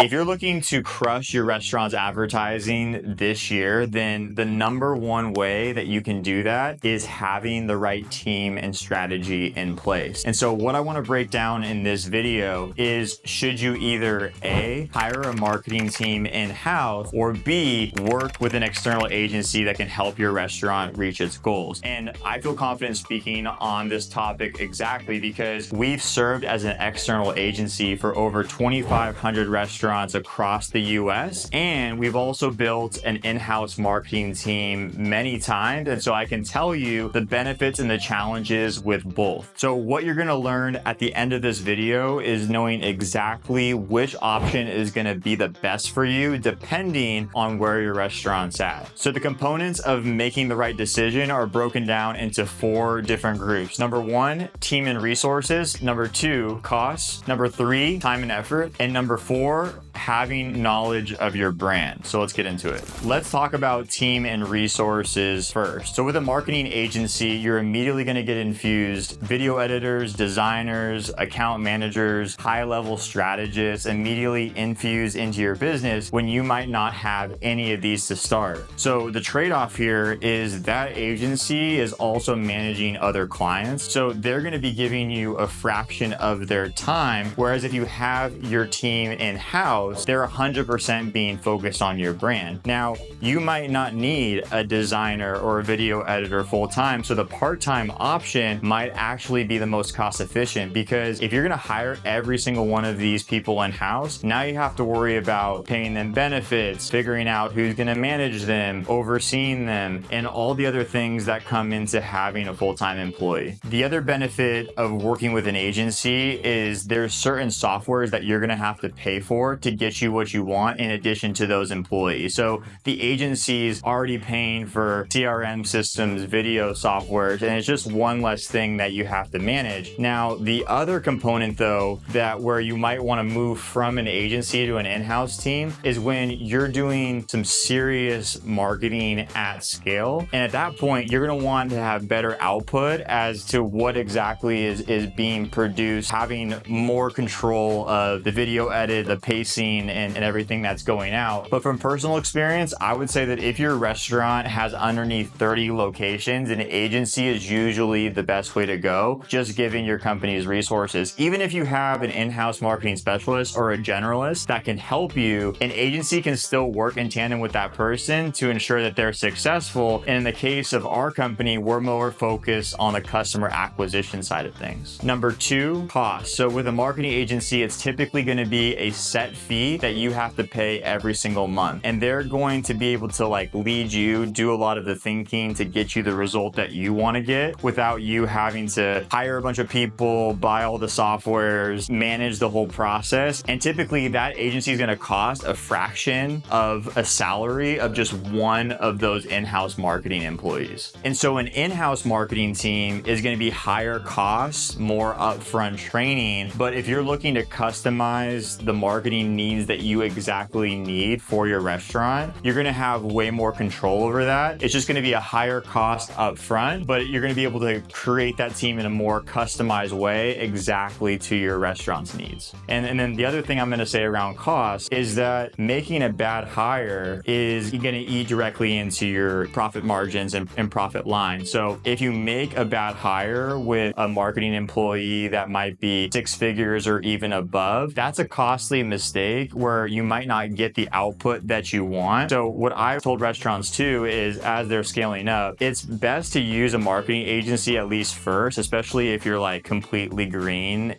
If you're looking to crush your restaurant's advertising this year, then the number one way that you can do that is having the right team and strategy in place. And so what I want to break down in this video is, should you either A, hire a marketing team in-house, or B, work with an external agency that can help your restaurant reach its goals? And I feel confident speaking on this topic exactly because we've served as an external agency for over 2,500 restaurants across the US, and we've also built an in-house marketing team many times, and so I can tell you the benefits and the challenges with both. So what you're going to learn at the end of this video is knowing exactly which option is going to be the best for you depending on where your restaurant's at. So the components of making the right decision are broken down into 4 different groups. Number 1, team and resources. Number 2, costs. Number 3, time and effort. And number 4, having knowledge of your brand. So let's get into it. Let's talk about team and resources first. So with a marketing agency, you're immediately going to get infused video editors, designers, account managers, high-level strategists immediately infused into your business when you might not have any of these to start. So the trade-off here is that agency is also managing other clients. So they're going to be giving you a fraction of their time. Whereas if you have your team in-house, they're 100% being focused on your brand. Now, you might not need a designer or a video editor full-time, so the part-time option might actually be the most cost-efficient, because if you're going to hire every single one of these people in-house, now you have to worry about paying them benefits, figuring out who's going to manage them, overseeing them, and all the other things that come into having a full-time employee. The other benefit of working with an agency is there's certain softwares that you're going to have to pay for to get you what you want in addition to those employees. So the agency's already paying for CRM systems, video softwares, and it's just one less thing that you have to manage. Now, the other component though, that where you might want to move from an agency to an in-house team is when you're doing some serious marketing at scale. And at that point, you're going to want to have better output as to what exactly is being produced, having more control of the video edit, the pacing, and everything that's going out. But from personal experience, I would say that if your restaurant has underneath 30 locations, an agency is usually the best way to go, just given your company's resources. Even if you have an in-house marketing specialist or a generalist that can help you, an agency can still work in tandem with that person to ensure that they're successful. And in the case of our company, we're more focused on the customer acquisition side of things. Number 2, cost. So with a marketing agency, it's typically going to be a set fee that you have to pay every single month. And they're going to be able to lead you, do a lot of the thinking to get you the result that you want to get without you having to hire a bunch of people, buy all the softwares, manage the whole process. And typically that agency is going to cost a fraction of a salary of just one of those in-house marketing employees. And so an in-house marketing team is going to be higher costs, more upfront training. But if you're looking to customize the marketing needs that you exactly need for your restaurant, you're going to have way more control over that. It's just going to be a higher cost up front, but you're going to be able to create that team in a more customized way exactly to your restaurant's needs. And then the other thing I'm going to say around cost is that making a bad hire is going to eat directly into your profit margins and profit line. So if you make a bad hire with a marketing employee that might be 6 figures or even above, that's a costly mistake where you might not get the output that you want. So what I've told restaurants too is, as they're scaling up, it's best to use a marketing agency at least first, especially if you're completely green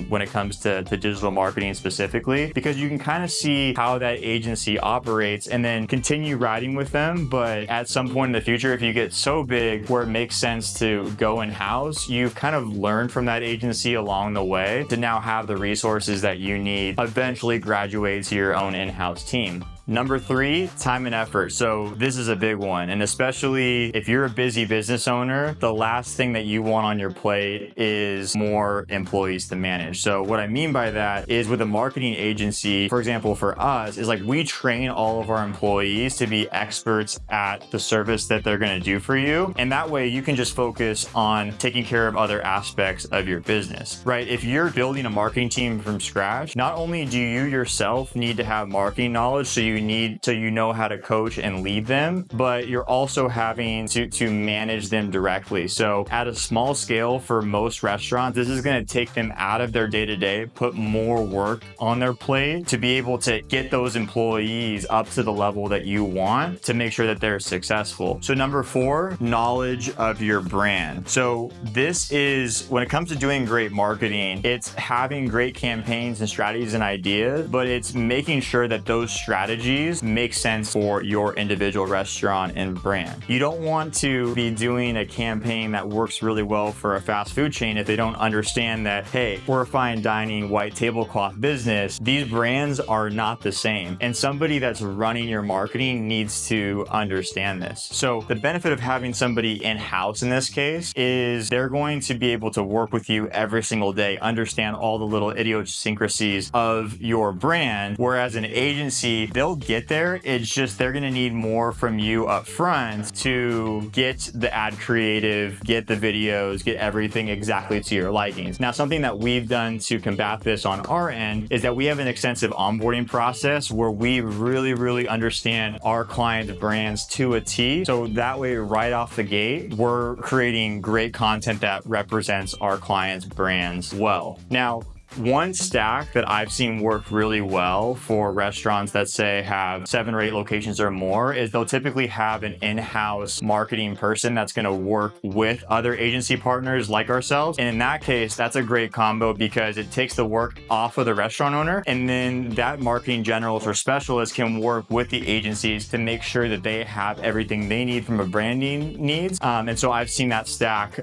when it comes to digital marketing specifically, because you can kind of see how that agency operates and then continue riding with them. But at some point in the future, if you get so big where it makes sense to go in-house, you've kind of learned from that agency along the way to now have the resources that you need eventually graduate to your own in-house team. Number 3, time and effort. So this is a big one. And especially if you're a busy business owner, the last thing that you want on your plate is more employees to manage. So what I mean by that is with a marketing agency, for example, for us, is like we train all of our employees to be experts at the service that they're going to do for you. And that way you can just focus on taking care of other aspects of your business, right? If you're building a marketing team from scratch, not only do you yourself need to have marketing knowledge, so you know how to coach and lead them, but you're also having to manage them directly. So at a small scale for most restaurants, this is going to take them out of their day-to-day, put more work on their plate to be able to get those employees up to the level that you want to make sure that they're successful. So number 4, knowledge of your brand. So this is, when it comes to doing great marketing, it's having great campaigns and strategies and ideas, but it's making sure that those strategies make sense for your individual restaurant and brand. You don't want to be doing a campaign that works really well for a fast food chain if they don't understand that, hey, we're a fine dining white tablecloth business. These brands are not the same. And somebody that's running your marketing needs to understand this. So the benefit of having somebody in-house in this case is they're going to be able to work with you every single day, understand all the little idiosyncrasies of your brand. Whereas an agency, they'll get there. It's just they're going to need more from you up front to get the ad creative, get the videos, get everything exactly to your likings. Now, something that we've done to combat this on our end is that we have an extensive onboarding process where we really understand our clients' brands to a T. So that way, right off the gate, we're creating great content that represents our clients' brands well. Now, one stack that I've seen work really well for restaurants that say have 7 or 8 locations or more is they'll typically have an in-house marketing person that's going to work with other agency partners like ourselves. And in that case, that's a great combo because it takes the work off of the restaurant owner. And then that marketing generalist or specialist can work with the agencies to make sure that they have everything they need from a branding needs. And so I've seen that stack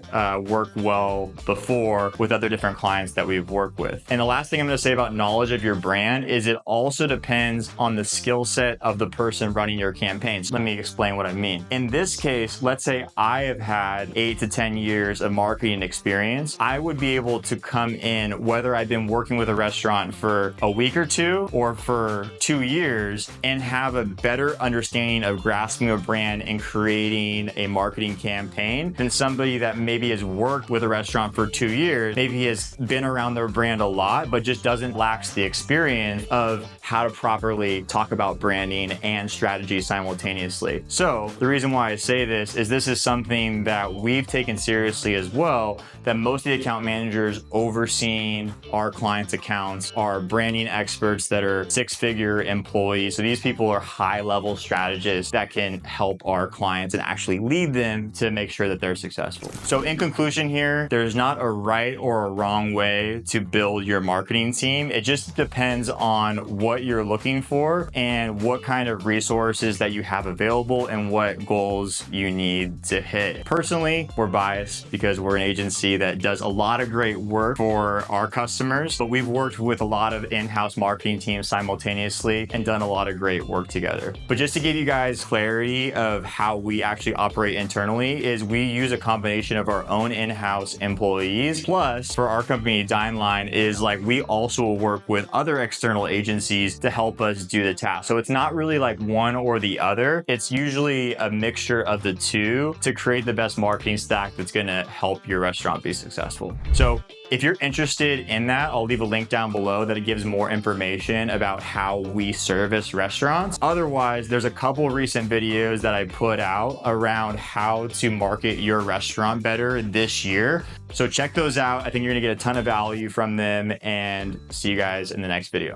work well before with other different clients that we've worked with. And the last thing I'm going to say about knowledge of your brand is it also depends on the skill set of the person running your campaigns. Let me explain what I mean. In this case, let's say I have had 8 to 10 years of marketing experience. I would be able to come in, whether I've been working with a restaurant for a week or 2 or for 2 years, and have a better understanding of grasping a brand and creating a marketing campaign than somebody that maybe has worked with a restaurant for 2 years, maybe has been around their brand a lot, but just lacks the experience of how to properly talk about branding and strategy simultaneously. So the reason why I say this is something that we've taken seriously as well, that most of the account managers overseeing our clients' accounts are branding experts that are 6-figure employees. So these people are high-level strategists that can help our clients and actually lead them to make sure that they're successful. So in conclusion here, there's not a right or a wrong way to build your marketing team. It just depends on what you're looking for and what kind of resources that you have available and what goals you need to hit. Personally, we're biased because we're an agency that does a lot of great work for our customers, but we've worked with a lot of in-house marketing teams simultaneously and done a lot of great work together. But just to give you guys clarity of how we actually operate internally is we use a combination of our own in-house employees, plus for our company Dineline is like we also work with other external agencies to help us do the task. So it's not really like one or the other. It's usually a mixture of the two to create the best marketing stack that's going to help your restaurant be successful. So if you're interested in that, I'll leave a link down below that gives more information about how we service restaurants. Otherwise, there's a couple recent videos that I put out around how to market your restaurant better this year. So check those out. I think you're gonna get a ton of value from them, and see you guys in the next video.